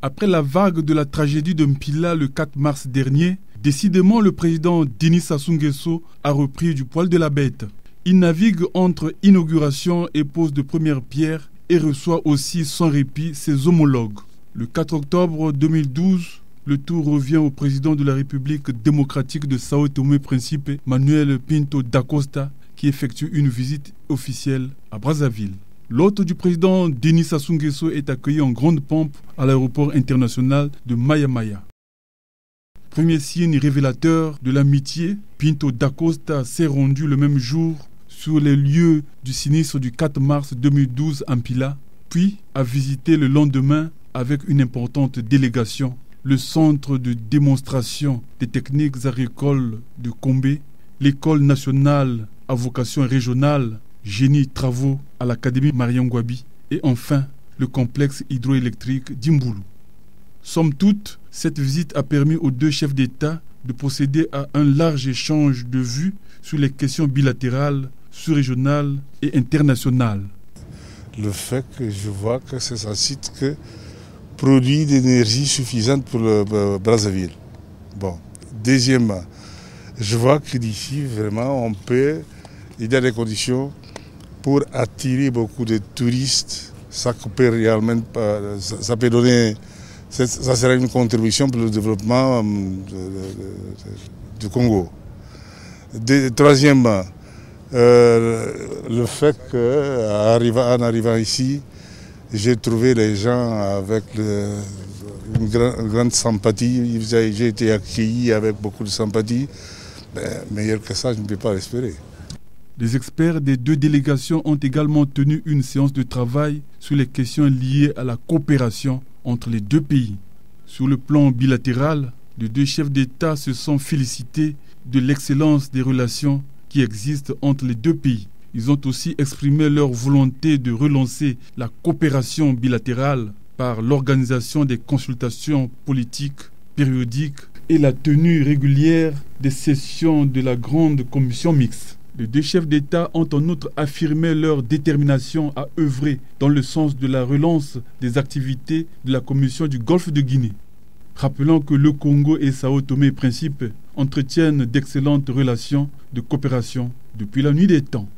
Après la vague de la tragédie de Mpila le 4 mars dernier, décidément le président Denis Sassou Nguesso a repris du poil de la bête. Il navigue entre inauguration et pose de première pierre et reçoit aussi sans répit ses homologues. Le 4 octobre 2012, le tour revient au président de la République démocratique de Sao Tomé-Principe, Manuel Pinto da Costa, qui effectue une visite officielle à Brazzaville. L'hôte du président Denis Sassou Nguesso est accueilli en grande pompe à l'aéroport international de Maya-Maya. Premier signe révélateur de l'amitié, Pinto da Costa s'est rendu le même jour sur les lieux du sinistre du 4 mars 2012 à Mpila, puis a visité le lendemain avec une importante délégation le centre de démonstration des techniques agricoles de Kombé, l'école nationale à vocation régionale Génie Travaux à l'Académie Mariam Gouabi et enfin le complexe hydroélectrique d'Imboulou. Somme toute, cette visite a permis aux deux chefs d'État de procéder à un large échange de vues sur les questions bilatérales, sous-régionales et internationales. Le fait que je vois que c'est un site qui produit d'énergie suffisante pour le Brazzaville. Bon. Deuxièmement, je vois que d'ici, vraiment, il y a des conditions pour attirer beaucoup de touristes. Ça peut réellement, ça peut donner, ça sera une contribution pour le développement du Congo. Troisièmement, le fait qu'en arrivant ici, j'ai trouvé les gens avec une grande sympathie. J'ai été accueilli avec beaucoup de sympathie. Meilleur que ça, je ne peux pas l'espérer. Les experts des deux délégations ont également tenu une séance de travail sur les questions liées à la coopération entre les deux pays. Sur le plan bilatéral, les deux chefs d'État se sont félicités de l'excellence des relations qui existent entre les deux pays. Ils ont aussi exprimé leur volonté de relancer la coopération bilatérale par l'organisation des consultations politiques périodiques et la tenue régulière des sessions de la grande commission mixte. Les deux chefs d'État ont en outre affirmé leur détermination à œuvrer dans le sens de la relance des activités de la Commission du Golfe de Guinée. Rappelons que le Congo et Sao Tomé-Principe entretiennent d'excellentes relations de coopération depuis la nuit des temps.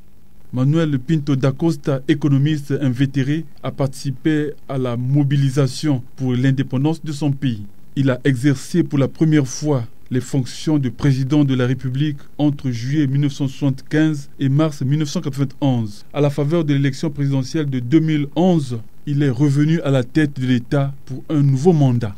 Manuel Pinto da Costa, économiste invétéré, a participé à la mobilisation pour l'indépendance de son pays. Il a exercé pour la première fois les fonctions de président de la République entre juillet 1975 et mars 1991. À la faveur de l'élection présidentielle de 2011, il est revenu à la tête de l'État pour un nouveau mandat.